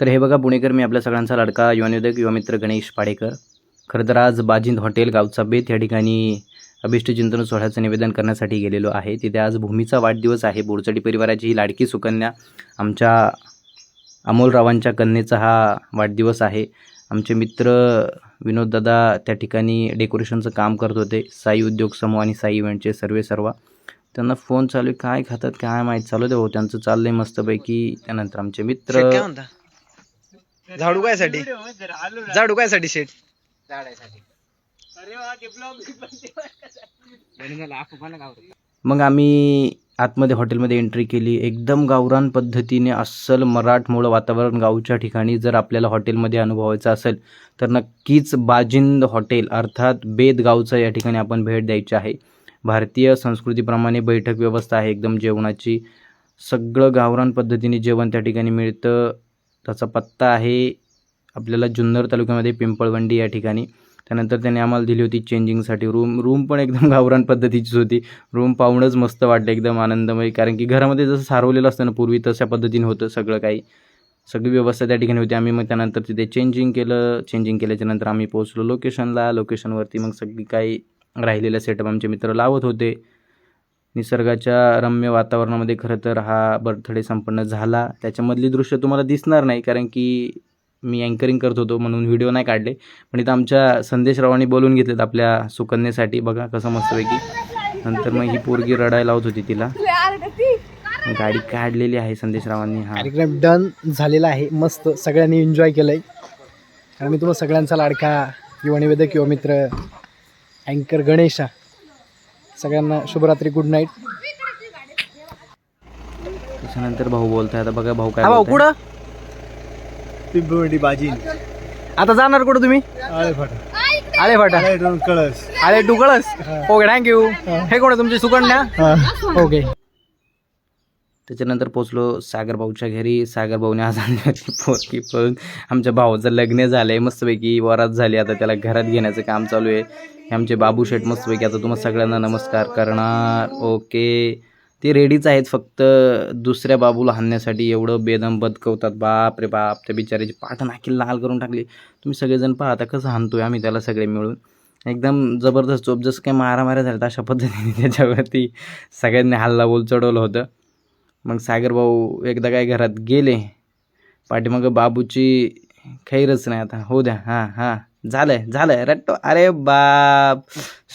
तर हे बघा पुणेकर, मी आपल्या सगळ्यांचा लाडका युवानिवेदक युवा मित्र गणेश पाडेकर. खरं तर आज बाजिंद हॉटेल गावचा बेत या ठिकाणी अभिष्ट चिंतन सोहळ्याचं निवेदन करण्यासाठी गेलेलो आहे. तिथे आज भूमीचा वाढदिवस आहे. बोरचडी परिवाराची ही लाडकी सुकन्या आमच्या अमोलरावांच्या कन्येचा हा वाढदिवस आहे. आमचे मित्र विनोददादा त्या ठिकाणी डेकोरेशनचं काम करत होते. साई उद्योग समूह आणि साई इव्हेंटचे सर्व त्यांना फोन चालू आहे, काय खातात काय माहीत, चालू दे भाऊ, त्यांचं चाललंय मस्तपैकी. त्यानंतर आमचे मित्र झाडू कायसाठी शेट मग आम्ही आतमध्ये हॉटेलमध्ये एंट्री केली. एकदम गावरान पद्धतीने अस्सल मराठमोळं वातावरण गावच्या ठिकाणी जर आपल्याला हॉटेलमध्ये अनुभवायचं असेल तर नक्कीच बाजिंद हॉटेल अर्थात बेद गावचं या ठिकाणी आपण भेट द्यायची आहे. भारतीय संस्कृतीप्रमाणे बैठक व्यवस्था आहे एकदम जेवणाची. सगळं गावरान पद्धतीने जेवण त्या ठिकाणी मिळतं. त्याचा पत्ता आहे आपल्याला जुन्नर तालुक्यामध्ये पिंपळवंडी या ठिकाणी. त्यानंतर त्याने आम्हाला दिली होती चेंजिंगसाठी रूम पण एकदम गावरान पद्धतीचीच होती. रूम पाहूनच मस्त वाटलं, एकदम आनंदमय. कारण की घरामध्ये जसं सारवलेलं असतं ना पूर्वी, तशा पद्धतीने होतं सगळं काही. सगळी व्यवस्था त्या ठिकाणी होती. आम्ही मग त्यानंतर तिथे चेंजिंग केल्याच्या नंतर आम्ही पोहोचलो लोकेशनवरती. मग सगळी काही राहिलेलं सेटअप आमचे मित्र लावत होते. निसर्गाच्या रम्य वातावरणामध्ये खरं तर हा बर्थडे संपन्न झाला. त्याच्यामधली दृश्य तुम्हाला दिसणार नाही कारण की मी अँकरिंग करत होतो म्हणून व्हिडिओ नाही काढले. पण इथं आमच्या संदेशरावांनी बोलून घेतलेत आपल्या सुकन्येसाठी. बघा कसं मस्तपैकी. नंतर मग ही पोरगी रडायला लावत होती तिला. गाडी काढलेली आहे संदेशरावांनी. हा कार्यक्रम डन झालेला आहे. मस्त सगळ्यांनी एन्जॉय केलंय. कारण मी तुम्हाला सगळ्यांचा लाडका युवा निवेदक युवा मित्र अँकर गणेशा. सगळ्यांना शुभरात्री, गुड नाईट. त्याच्यानंतर भाऊ बोलताय. आता बघा भाऊ काय भाऊ बोलताय. कुठं पिंपळवंडी बाजिंद आता जाणार कुठं तुम्ही? आळे फाटा कळस. आळे टू कळस. Okay, thank you. हे कोण आहे तुमची सुकन्या? ओके. त्याच्यानंतर पोचलो सागरभाऊच्या घरी. सागरभाऊने आज आणली होती पोरगी पण आमच्या भावाचं लग्न झालं आहे. मस्तपैकी वरात झाली. आता त्याला घरात घेण्याचं काम चालू आहे. हे आमचे बाबू शेठ मस्तपैकी आता तुम्हाला सगळ्यांना नमस्कार करणार. ओके, ते रेडीच आहेत, फक्त दुसऱ्या बाबूला हाणण्यासाठी एवढं बेदम बदकवतात. बाप रे बाप, त्या बिचाऱ्याची पाठ नाकील लाल करून टाकली. तुम्ही सगळेजण पाहता कसं हाणतोय आम्ही त्याला सगळे मिळून. एकदम जबरदस्त चोप, जसं काही मारामाऱ्या झाल्या अशा पद्धतीने त्याच्यावरती सगळ्यांनी हल्ला बोल चढवलं होतं. मग सागरभाऊ एकदा काय घरात गेले, पाठीमागं बाबूची खैरच नाही. आता हो द्या. हां झालं रट्टो. अरे बाप,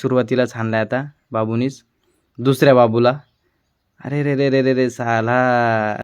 सुरुवातीलाच हाणलाय आता बाबूनीच दुसऱ्या बाबूला. अरे रे रे रे रे रे साला.